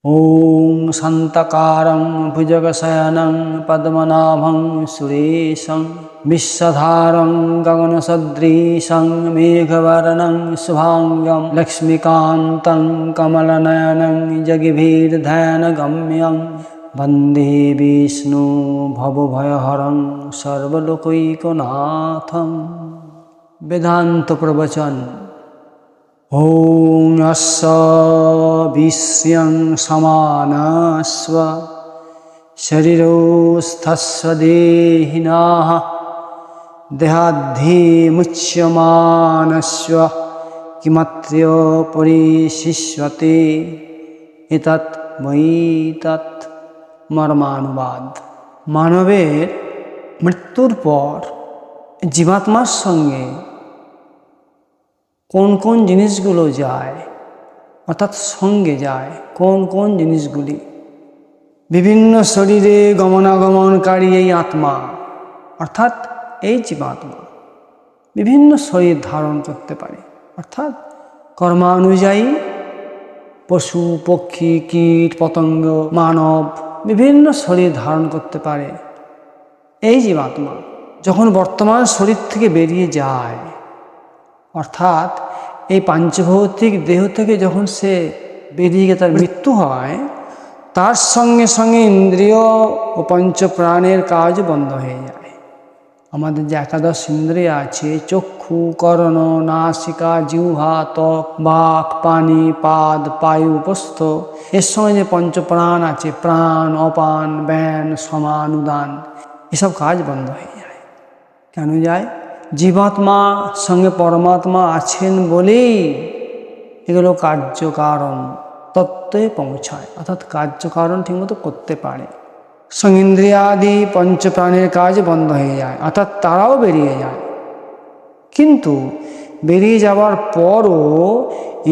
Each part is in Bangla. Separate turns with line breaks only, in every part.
ॐ शान्तकारं भुजगशयनं पद्मनाभं सुरेशं विश्वधारं गगनसदृशं मेघवर्णं शुभांगं लक्ष्मीकान्तं कमलनयनं जगभीरध्यानगम्यं वन्दे विष्णु भवभयहरं सर्वलोकैकनाथं। वेदांत प्रवचन। ॐ यस्य विश्वं समानस्व शरीरोस्थस्य देहिनः देहाद्धिमुच्यमानस्य किमत्र्य परिशिष्यते एतत् मयि तत्। मर्मानुवाद। मानवेर मृत्युर पर जीवात्मार संगे কোন কোন জিনিসগুলো যায়, অর্থাৎ সঙ্গে যায় কোন কোন জিনিসগুলি। বিভিন্ন শরীরে গমনাগমনকারী এই আত্মা অর্থাৎ এই জীবাত্মা বিভিন্ন শরীর ধারণ করতে পারে, অর্থাৎ কর্মানুযায়ী পশু পক্ষী কীট পতঙ্গ মানব বিভিন্ন শরীর ধারণ করতে পারে। এই জীবাত্মা যখন বর্তমান শরীর থেকে বেরিয়ে যায়, অর্থাৎ এই পাঞ্চভৌতিক দেহ থেকে যখন সে বেরিয়ে গিয়ে তার মৃত্যু হয়, তার সঙ্গে সঙ্গে ইন্দ্রিয় ও পঞ্চপ্রাণের কাজ বন্ধ হয়ে যায়। আমাদের যে একাদশ ইন্দ্রিয় আছে, চক্ষু কর্ণ নাসিকা জিহ্বা ত্বক বাক পানি পাদ পায়ু উপস্থ, এর সঙ্গে যে পঞ্চপ্রাণ আছে প্রাণ অপান ব্যান সমান উদান, এসব কাজ বন্ধ হয়ে যায়। কেন যায়? জীবাত্মা সঙ্গে পরমাত্মা আছেন বলেই এগুলো কার্যকারণ তত্ত্বে পৌঁছায়, অর্থাৎ কার্যকারণ ঠিকমতো করতে পারে। সঙ্গে ইন্দ্রিয়াদি পঞ্চপ্রাণের কাজ বন্ধ হয়ে যায়, অর্থাৎ তারাও বেরিয়ে যায়। কিন্তু বেরিয়ে যাওয়ার পরও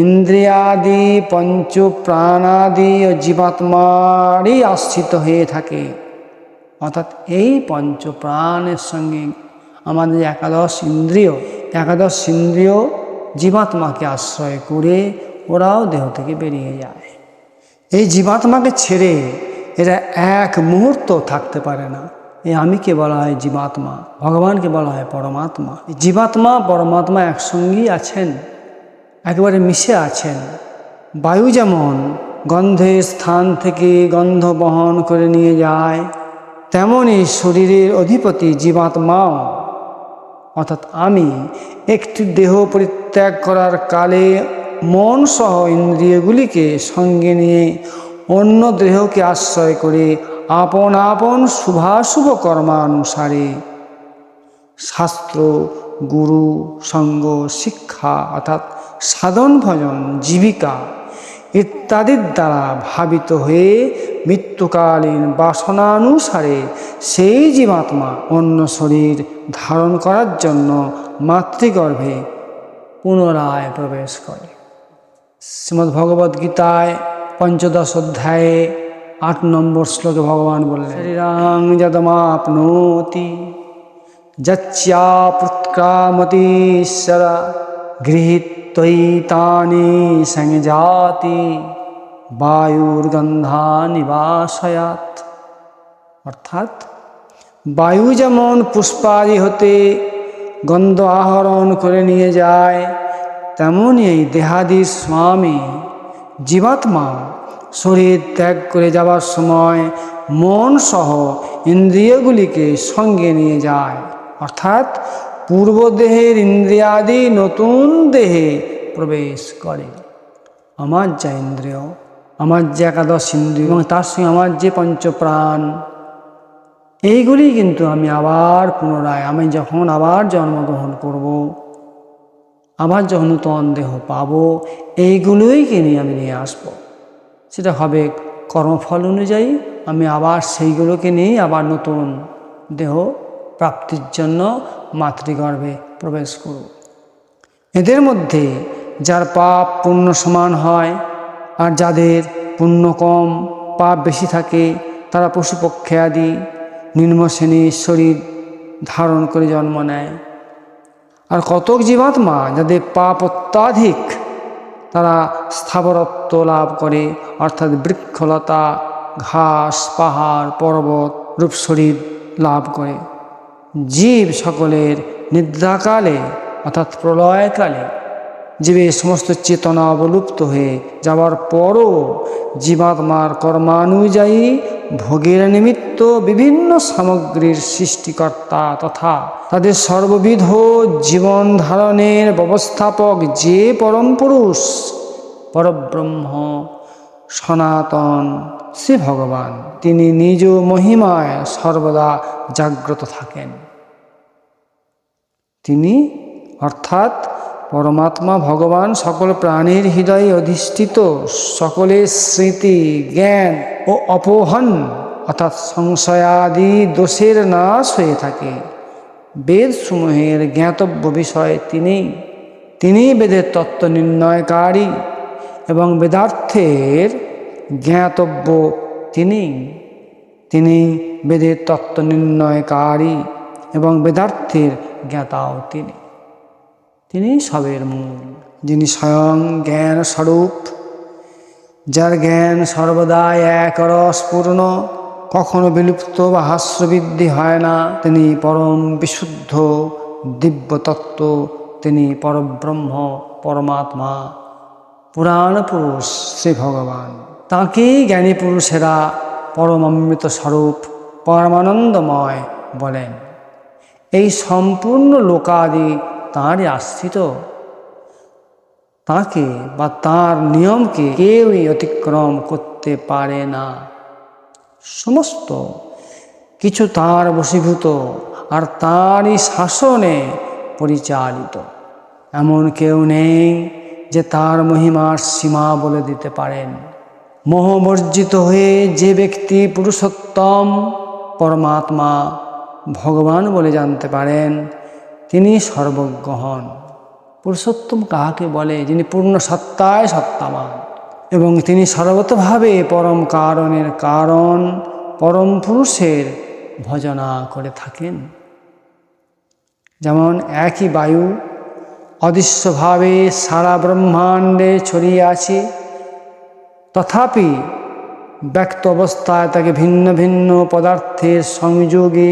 ইন্দ্রিয়াদি পঞ্চপ্রাণাদি ও জীবাত্মারই আশ্রিত হয়ে থাকে, অর্থাৎ এই পঞ্চপ্রাণের সঙ্গে আমাদের একাদশ ইন্দ্রিয় জীবাত্মাকে আশ্রয় করে ওরাও দেহ থেকে বেরিয়ে যায়। এই জীবাত্মাকে ছেড়ে এরা এক মুহূর্ত থাকতে পারে না। এই আমিকে বলা হয় জীবাত্মা, ভগবানকে বলা হয় পরমাত্মা। জীবাত্মা পরমাত্মা একসঙ্গেই আছেন, একেবারে মিশে আছেন। বায়ু যেমন গন্ধের স্থান থেকে গন্ধ বহন করে নিয়ে যায়, তেমনি শরীরের অধিপতি জীবাত্মাও, অর্থাৎ আমি একটি দেহ পরিত্যাগ করার কালে মন সহ ইন্দ্রিয়গুলিকে সঙ্গে নিয়ে অন্য দেহকে আশ্রয় করে আপন আপন শুভাশুভ কর্মানুসারে শাস্ত্র গুরু সঙ্গ শিক্ষা অর্থাৎ সাধন ভজন জীবিকা ইত্যাদির দ্বারা ভাবিত হয়ে মৃত্যুকালীন বাসনানুসারে সেই জীবাত্মা অন্য শরীর ধারণ করার জন্য মাতৃগর্ভে পুনরায় প্রবেশ করে। শ্রীমদ্ভগবদ্গীতায় ৫ম অধ্যায়ে ৮ নম্বর শ্লোকে ভগবান বললেন, শরীরাং যদমাপ্নোতি যচ্চাপ্যুৎক্রামতীশ্বর গৃহীত্বৈতানি সংজাতি বায়ুর্গন্ধা নিবাসয়াত। অর্থাৎ বায়ু যেমন পুষ্পাদি হতে গন্ধ আহরণ করে নিয়ে যায়, তেমনই এই দেহাদির স্বামী জীবাত্মা শরীর ত্যাগ করে যাবার সময় মন সহ ইন্দ্রিয়গুলিকে সঙ্গে নিয়ে যায়, অর্থাৎ পূর্ব দেহের ইন্দ্রিয়াদি নতুন দেহে প্রবেশ করে। আমার যা ইন্দ্রিয়, আমার যে একাদশ ইন্দ্রিয় এবং তার সঙ্গে আমার যে পঞ্চপ্রাণ, এইগুলি কিন্তু আমি আবার পুনরায় আমি যখন আবার জন্মগ্রহণ করব, আবার যখন নূতন দেহ পাব, এইগুলোইকে নিয়ে আমি নিয়ে আসব। সেটা হবে কর্মফল অনুযায়ী, আমি আবার সেইগুলোকে নিয়েই আবার নতুন দেহ প্রাপ্তির জন্য মাতৃগর্ভে প্রবেশ করব। এদের মধ্যে যার পাপ পুণ্য সমান হয় আর যাদের পুণ্য কম পাপ বেশি থাকে, তারা পশুপক্ষী আদি নিম্ন শ্রেণীর শরীর ধারণ করে জন্ম নেয়। আর কতক জীবাত্মা যাদের পাপ অত্যাধিক, তারা স্থাবরত্ব লাভ করে, অর্থাৎ বৃক্ষলতা, ঘাস, পাহাড়, পর্বত রূপশরীর লাভ করে। জীব সকলের নিদ্রাকালে অর্থাৎ প্রলয়কালে জীবের সমস্ত চেতনা অবলুপ্ত হয়ে যাওয়ার পরও জীবাত্মার কর্মানুযায়ী ভোগের নিমিত্ত বিভিন্ন সামগ্রীর সৃষ্টিকর্তা তথা তাদের সর্ববিধ জীবন ধারণের ব্যবস্থাপক যে পরম পুরুষ পরব্রহ্ম সনাতন শ্রী ভগবান, তিনি নিজ মহিমায় সর্বদা জাগ্রত থাকেন। তিনি অর্থাৎ পরমাত্মা ভগবান সকল প্রাণীর হৃদয়ে অধিষ্ঠিত, সকলের স্মৃতি, জ্ঞান ও অপহন অর্থাৎ সংশয়াদি দোষের নাশ হয়ে থাকে। বেদসমূহের জ্ঞাতব্য বিষয় তিনি বেদের তত্ত্ব নির্ণয়কারী এবং বেদার্থের জ্ঞাতব্য তিনি বেদের তত্ত্ব নির্ণয়কারী এবং বেদার্থের জ্ঞাতাও তিনি সবের মূল, যিনি স্বয়ং জ্ঞান স্বরূপ, যার জ্ঞান সর্বদা এক রসপূর্ণ, কখনো বিলুপ্ত বা হাস্যবৃদ্ধি হয় না। তিনি পরম বিশুদ্ধ দিব্য তত্ত্ব, তিনি পরব্রহ্ম পরমাত্মা পুরাণ পুরুষ শ্রী ভগবান। তাঁকেই জ্ঞানী পুরুষেরা পরমামৃত স্বরূপ পরমানন্দময় বলেন। এই সম্পূর্ণ লোকাদি তাঁরই আশ্রিত। তাঁকে বা তাঁর নিয়মকে কেউই অতিক্রম করতে পারে না। সমস্ত কিছু তাঁর বশীভূত আর তাঁরই শাসনে পরিচালিত। এমন কেউ নেই যে তাঁর মহিমার সীমা বলে দিতে পারেন। মোহবর্জিত হয়ে যে ব্যক্তি পুরুষোত্তম পরমাত্মা ভগবান বলে জানতে পারেন, তিনি সর্বজ্ঞ হন। পুরুষোত্তম কাহাকে বলে? যিনি পূর্ণ সত্তায় সত্তামান এবং তিনি সর্বতভাবে পরম কারণের কারণ, পরম পুরুষের ভজনা করে থাকেন। যেমন একই বায়ু অদৃশ্যভাবে সারা ব্রহ্মাণ্ডে ছড়িয়ে আছে, তথাপি ব্যক্ত অবস্থায় তাকে ভিন্ন ভিন্ন পদার্থের সংযোগে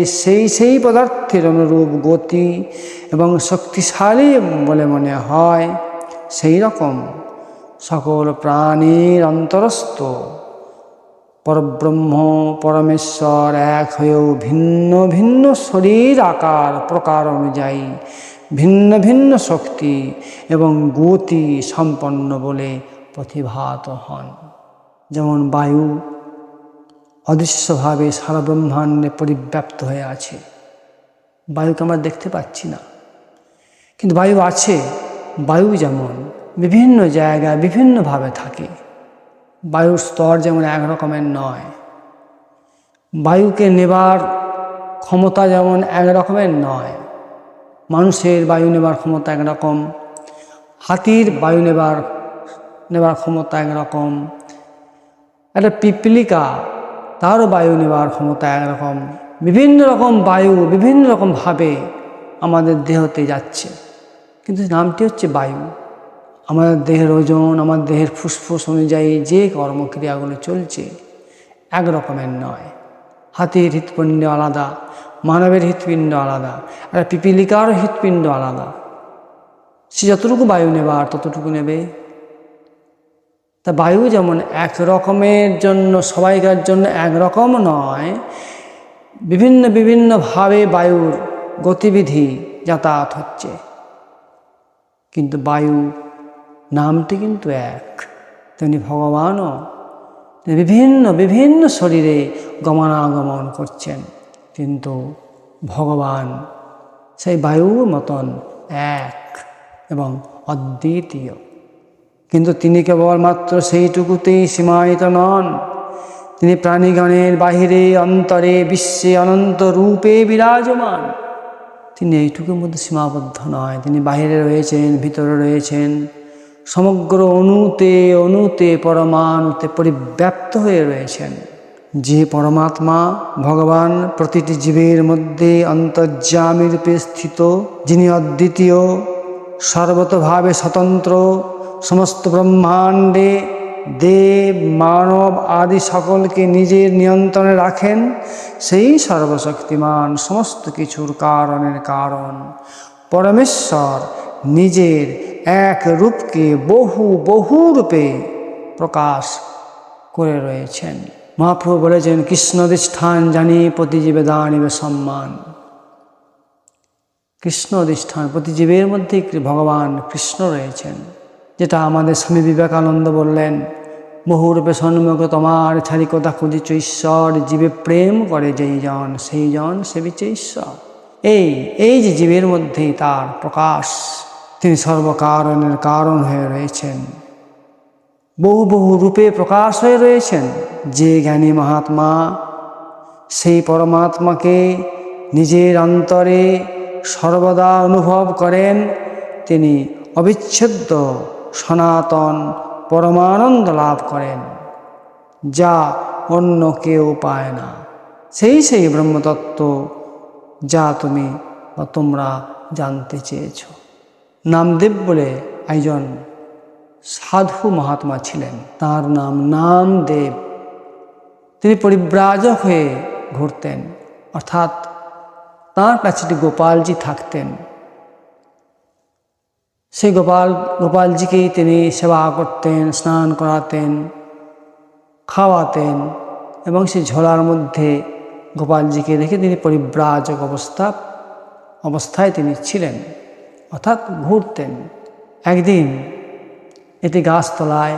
সেই পদার্থের অনুরূপ গতি এবং শক্তিশালী বলে মনে হয়। সেই রকম সকল প্রাণীর অন্তরস্থ পরব্রহ্ম পরমেশ্বর এক হয়েও ভিন্ন ভিন্ন শরীর আকার প্রকার অনুযায়ী ভিন্ন ভিন্ন শক্তি এবং গতি সম্পন্ন বলে প্রতিভাত হন। যেমন বায়ু অদৃশ্যভাবে সারা ব্রহ্মাণ্ডে পরিব্যাপ্ত হয়ে আছে। বায়ুকে আমরা দেখতে পাচ্ছি না, কিন্তু বায়ু আছে। বায়ু যেমন বিভিন্ন জায়গায় বিভিন্নভাবে থাকে। বায়ুর স্তর যেমন এক রকমের নয়, বায়ুকে নেবার ক্ষমতা যেমন এক রকমের নয়। মানুষের বায়ু নেবার ক্ষমতা একরকম, হাতির বায়ু নেবার ক্ষমতা একরকম, একটা পিপলিকা তারও বায়ু নেবার ক্ষমতা একরকম। বিভিন্ন রকম বায়ু বিভিন্ন রকমভাবে আমাদের দেহতে যাচ্ছে, কিন্তু নামটি হচ্ছে বায়ু। আমাদের দেহের ওজন, আমার দেহের ফুসফুস অনুযায়ী যে কর্মক্রিয়াগুলো চলছে এক রকমের নয়। হাতির হৃৎপিণ্ড আলাদা, মানবের হৃৎপিণ্ড আলাদা, আর পিপিলিকারও হৃৎপিণ্ড আলাদা। সে যতটুকু বায়ু নেবার ততটুকু নেবে। তা বায়ু যেমন এক রকমের জন্য সবাইকার জন্য একরকম নয়, বিভিন্ন বিভিন্নভাবে বায়ুর গতিবিধি যাতায়াত হচ্ছে, কিন্তু বায়ু নামটি কিন্তু এক। তেমনি ভগবানও বিভিন্ন বিভিন্ন শরীরে গমনাগমন করছেন, কিন্তু ভগবান সেই বায়ুর মতন এক এবং অদ্বিতীয়। কিন্তু তিনি কেবলমাত্র সেইটুকুতেই সীমায়িত নন। তিনি প্রাণীগণের বাহিরে অন্তরে বিশ্বে অনন্ত রূপে বিরাজমান। তিনি এইটুকুর মধ্যে সীমাবদ্ধ নয়, তিনি বাহিরে রয়েছেন, ভিতরে রয়েছেন, সমগ্র অণুতে অণুতে পরমাণুতে পরিব্যাপ্ত হয়ে রয়েছেন। যে পরমাত্মা ভগবান প্রতিটি জীবের মধ্যে অন্তর্যামী রূপে স্থিত, যিনি অদ্বিতীয়, সর্বতভাবে স্বতন্ত্র, সমস্ত ব্রহ্মাণ্ডে দেব মানব আদি সকলকে নিজের নিয়ন্ত্রণে রাখেন, সেই সর্বশক্তিমান সমস্ত কিছুর কারণের কারণ পরমেশ্বর নিজের এক রূপকে বহু বহু রূপে প্রকাশ করে রয়েছেন। মহাপ্রভু বলেছেন, কৃষ্ণধিষ্ঠান জানি প্রতিজীবে দানিবে সম্মান। কৃষ্ণ অধিষ্ঠান, প্রতিজীবের মধ্যে ভগবান কৃষ্ণ রয়েছেন, যেটা আমাদের স্বামী বিবেকানন্দ বললেন, বহুরূপে সন্মুখ তোমার ছাড়ি কথা খুঁজিছ ঈশ্বর, জীবে প্রেম করে যেই জন সেই জন সেবিছে ঈশ্বর। এই যে জীবের মধ্যেই তার প্রকাশ, তিনি সর্বকারণের কারণ হয়ে রয়েছেন, বহু বহু রূপে প্রকাশ হয়ে রয়েছেন। যে জ্ঞানী মহাত্মা সেই পরমাত্মাকে নিজের অন্তরে সর্বদা অনুভব করেন, তিনি অবিচ্ছেদ্য সনাতন পরমানন্দ লাভ করেন, যা অন্য কেউ পায় না। সেই ব্রহ্মতত্ত্ব যা তুমি বা তোমরা জানতে চেয়েছ। নামদেব বলে একজন সাধু মহাত্মা ছিলেন, তার নাম নামদেব। তিনি পরিব্রাজক হয়ে ঘুরতেন, অর্থাৎ তাঁর কাছে একটি গোপালজি থাকতেন। সেই গোপালজিকেই তিনি সেবা করতেন, স্নান করাতেন, খাওয়াতেন, এবং সেই ঝোলার মধ্যে গোপালজিকে রেখে তিনি পরিব্রাজক অবস্থায় তিনি ছিলেন, অর্থাৎ ঘুরতেন। একদিন একটি গাছতলায়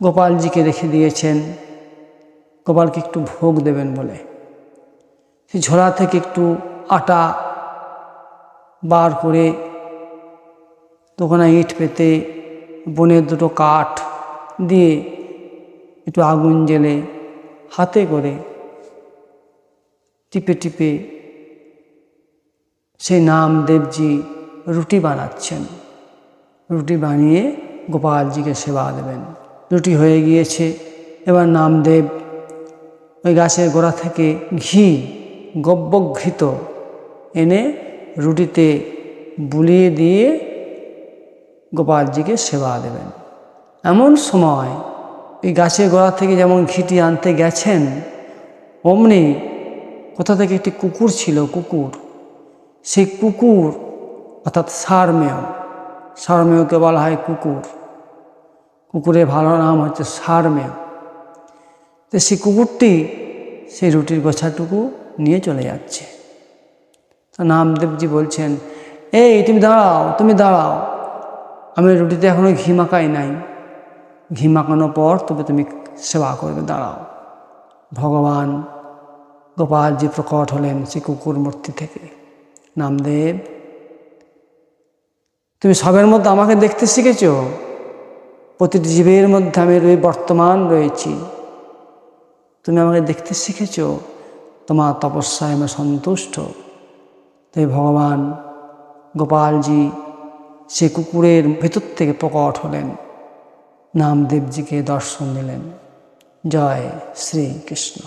গোপালজিকে রেখে দিয়েছেন, গোপালকে একটু ভোগ দেবেন বলে। সেই ঝোলা থেকে একটু আটা বার করে দোকানে ইট পেতে বনের দুটো কাঠ দিয়ে একটু আগুন জ্বেলে হাতে করে টিপে টিপে সেই নামদেবজি রুটি বানাচ্ছেন। রুটি বানিয়ে গোপালজিকে সেবা দেবেন। রুটি হয়ে গিয়েছে, এবার নামদেব ওই গাছের গোড়া থেকে ঘি গব্যঘৃত এনে রুটিতে বুলিয়ে দিয়ে গোপালজিকে সেবা দেবেন। এমন সময় এই গাছের গোড়া থেকে যেমন ঘিটি আনতে গেছেন, অমনি কোথা থেকে একটি কুকুর ছিল, সেই কুকুর অর্থাৎ সারমেয়কে বলা হয় কুকুরের ভালো নাম হচ্ছে সারমেয়। তো সেই কুকুরটি সেই রুটির গোছাটুকু নিয়ে চলে যাচ্ছে। তো নামদেবজি বলছেন, এই তুমি দাঁড়াও, আমি রুটিতে এখনো ঘি মাখাই নাই, ঘি মাখানোর পর তবে তুমি সেবা করবে, দাঁড়াও। ভগবান গোপালজি প্রকট হলেন সেই কুকুর মূর্তি থেকে। নামদেব, তুমি সবের মধ্যে আমাকে দেখতে শিখেছ, প্রতিটি জীবের মধ্যে আমি বর্তমান রয়েছি, তুমি আমাকে দেখতে শিখেছ, তোমার তপস্যায় আমি সন্তুষ্ট। তাই ভগবান গোপালজি সে কুকুরের ভেতর থেকে প্রকট হলেন, নামদেবজিকে দর্শন দিলেন। জয় শ্রীকৃষ্ণ।